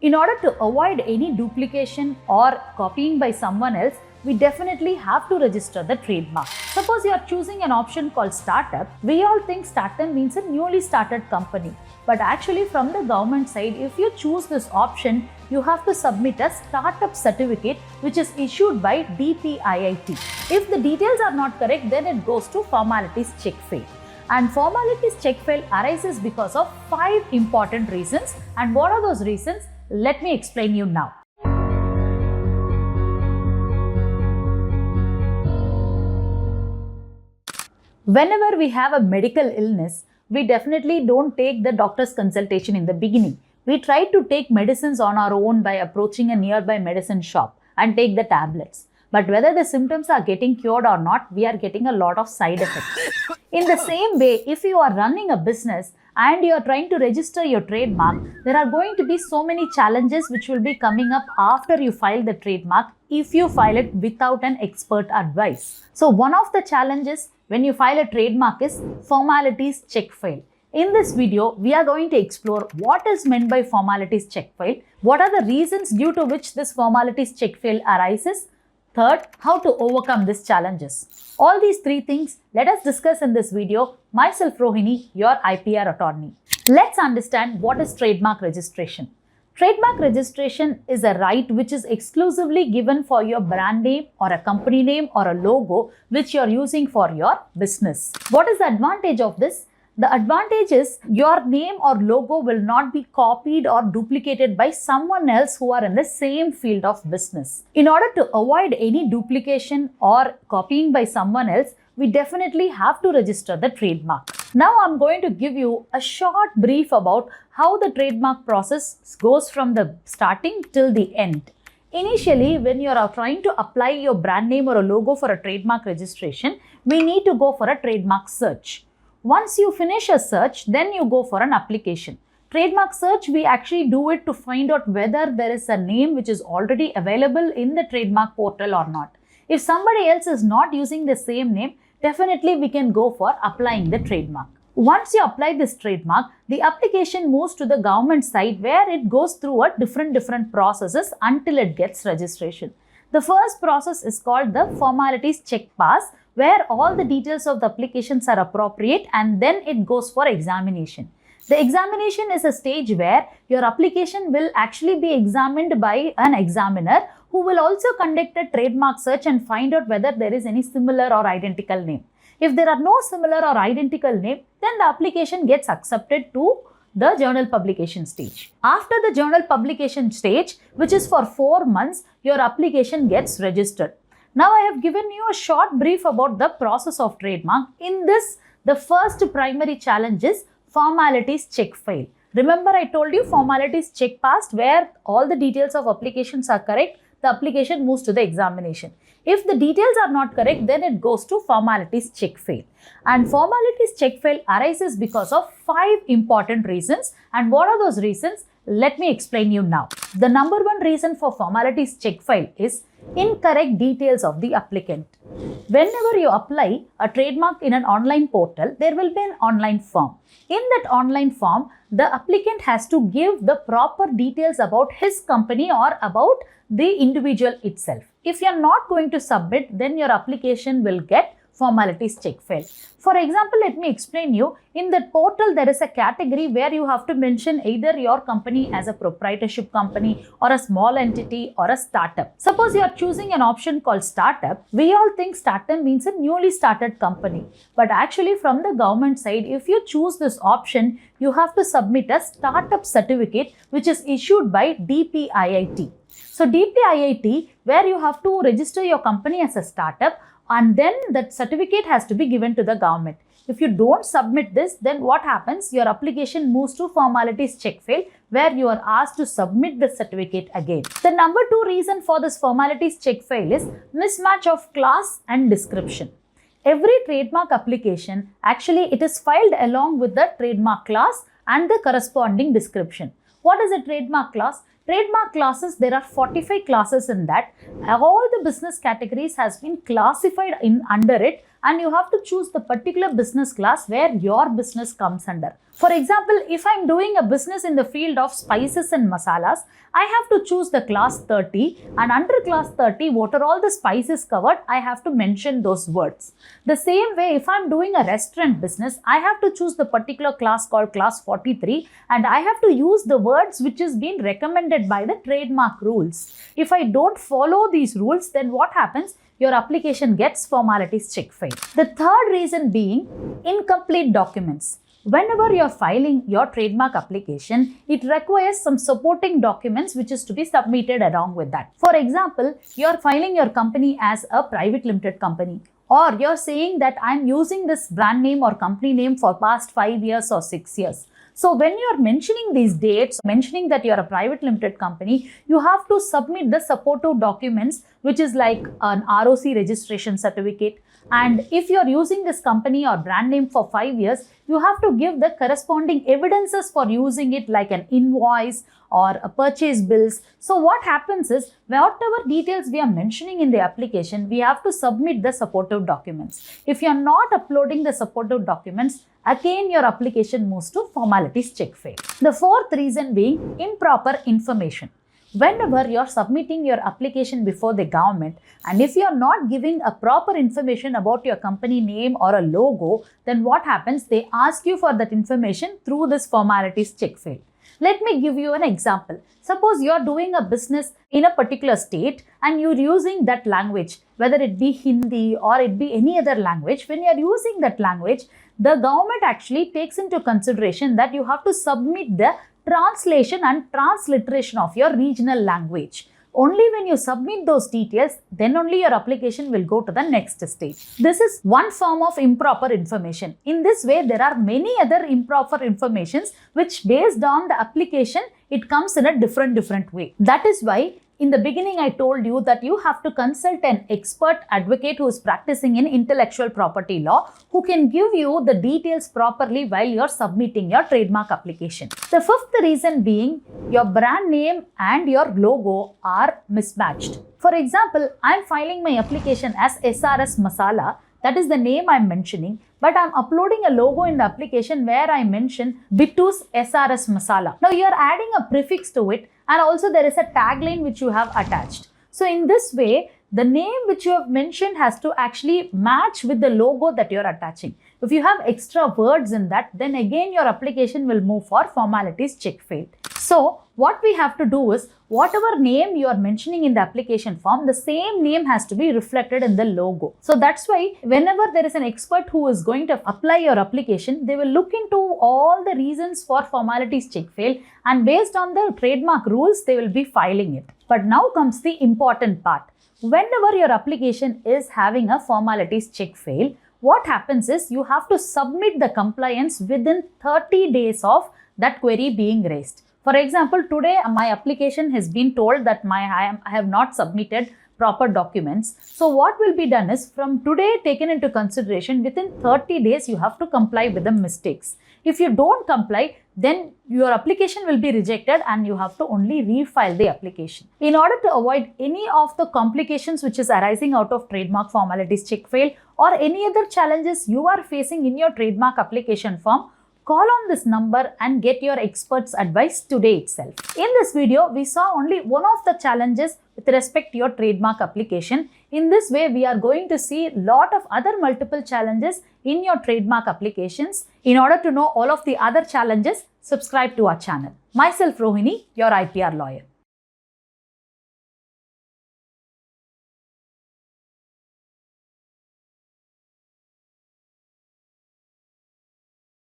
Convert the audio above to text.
In order to avoid any duplication or copying by someone else, we definitely have to register the trademark. Suppose you are choosing an option called startup. We all think startup means a newly started company. But actually from the government side, if you choose this option, you have to submit a startup certificate which is issued by DPIIT. If the details are not correct, then it goes to formalities check fail. And formalities check fail arises because of 5 important reasons. And what are those reasons? Let me explain you now. Whenever we have a medical illness, we definitely don't take the doctor's consultation in the beginning. We try to take medicines on our own by approaching a nearby medicine shop and take the tablets. But whether the symptoms are getting cured or not, we are getting a lot of side effects. In the same way, if you are running a business and you are trying to register your trademark, there are going to be so many challenges which will be coming up after you file the trademark if you file it without an expert advice. So one of the challenges when you file a trademark is formalities check fail. In this video, we are going to explore what is meant by formalities check fail, what are the reasons due to which this formalities check fail arises, third, how to overcome these challenges. All these 3 things let us discuss in this video. Myself Rohini, your IPR attorney. Let's understand what is trademark registration. Trademark registration is a right which is exclusively given for your brand name or a company name or a logo which you are using for your business. What is the advantage of this? The advantage is your name or logo will not be copied or duplicated by someone else who are in the same field of business. In order to avoid any duplication or copying by someone else, we definitely have to register the trademark. Now I'm going to give you a short brief about how the trademark process goes from the starting till the end. Initially, when you are trying to apply your brand name or a logo for a trademark registration, we need to go for a trademark search. Once you finish a search, then you go for an application. Trademark search, we actually do it to find out whether there is a name which is already available in the trademark portal or not. If somebody else is not using the same name, definitely we can go for applying the trademark. Once you apply this trademark, the application moves to the government side where it goes through a different processes until it gets registration. The first process is called the formalities check pass, where all the details of the applications are appropriate and then it goes for examination. The examination is a stage where your application will actually be examined by an examiner who will also conduct a trademark search and find out whether there is any similar or identical name. If there are no similar or identical name, then the application gets accepted to the journal publication stage. After the journal publication stage, which is for 4 months, your application gets registered. Now I have given you a short brief about the process of trademark. In this, the first primary challenge is formalities check fail. Remember I told you formalities check passed, where all the details of applications are correct, the application moves to the examination. If the details are not correct, then it goes to formalities check fail. And formalities check fail arises because of 5 important reasons. And what are those reasons? Let me explain you now. The number 1 reason for formalities check fail is incorrect details of the applicant. Whenever you apply a trademark in an online portal, there will be an online form. In that online form, the applicant has to give the proper details about his company or about the individual itself. If you are not going to submit, then your application will get formalities check fail. For example, let me explain you. In that portal, there is a category where you have to mention either your company as a proprietorship company or a small entity or a startup. Suppose you are choosing an option called startup. We all think startup means a newly started company. But actually from the government side, if you choose this option, you have to submit a startup certificate which is issued by DPIIT. So DPIIT, where you have to register your company as a startup, and then that certificate has to be given to the government. If you don't submit this, then what happens? Your application moves to formalities check fail, where you are asked to submit the certificate again. The number 2 reason for this formalities check fail is mismatch of class and description. Every trademark application, actually it is filed along with the trademark class and the corresponding description. What is a trademark class? Trademark classes, there are 45 classes in that. All the business categories has been classified under it, and you have to choose the particular business class where your business comes under. For example, if I'm doing a business in the field of spices and masalas, I have to choose the class 30, and under class 30, what are all the spices covered, I have to mention those words. The same way, if I'm doing a restaurant business, I have to choose the particular class called class 43, and I have to use the words which is being recommended by the trademark rules. If I don't follow these rules, then what happens? Your application gets formalities check failed. The third reason being incomplete documents. Whenever you're filing your trademark application, it requires some supporting documents which is to be submitted along with that. For example, you're filing your company as a private limited company, or you're saying that I'm using this brand name or company name for past 5 years or 6 years. So when you're mentioning these dates, mentioning that you're a private limited company, you have to submit the supportive documents, which is like an ROC registration certificate. And if you're using this company or brand name for 5 years, you have to give the corresponding evidences for using it, like an invoice or a purchase bills. So what happens is, whatever details we are mentioning in the application, we have to submit the supportive documents. If you're not uploading the supportive documents, again your application moves to formalities check fail. The fourth reason being improper information. Whenever you're submitting your application before the government, and if you're not giving a proper information about your company name or a logo, then what happens? They ask you for that information through this formalities check fail. Let me give you an example. Suppose you're doing a business in a particular state and you're using that language, whether it be Hindi or it be any other language. When you're using that language, the government actually takes into consideration that you have to submit the translation and transliteration of your regional language. Only when you submit those details, then only your application will go to the next stage. This is one form of improper information. In this way, there are many other improper informations which, based on the application, it comes in a different way. That is why in the beginning, I told you that you have to consult an expert advocate who is practicing in intellectual property law, who can give you the details properly while you're submitting your trademark application. The fifth reason being your brand name and your logo are mismatched. For example, I'm filing my application as SRS Masala. That is the name I'm mentioning, but I'm uploading a logo in the application where I mention Bittu's SRS Masala. Now you're adding a prefix to it, and also there is a tagline which you have attached. So in this way, the name which you have mentioned has to actually match with the logo that you're attaching. If you have extra words in that, then again your application will move for formalities check failed. So what we have to do is, whatever name you are mentioning in the application form, the same name has to be reflected in the logo. So that's why whenever there is an expert who is going to apply your application, they will look into all the reasons for formalities check fail, and based on the trademark rules, they will be filing it. But now comes the important part. Whenever your application is having a formalities check fail, what happens is you have to submit the compliance within 30 days of that query being raised. For example, today my application has been told that I have not submitted proper documents. So what will be done is, from today taken into consideration, within 30 days you have to comply with the mistakes. If you don't comply, then your application will be rejected and you have to only refile the application. In order to avoid any of the complications which is arising out of trademark formalities check fail or any other challenges you are facing in your trademark application form, call on this number and get your expert's advice today itself. In this video, we saw only one of the challenges with respect to your trademark application. In this way, we are going to see a lot of other multiple challenges in your trademark applications. In order to know all of the other challenges, subscribe to our channel. Myself Rohini, your IPR lawyer.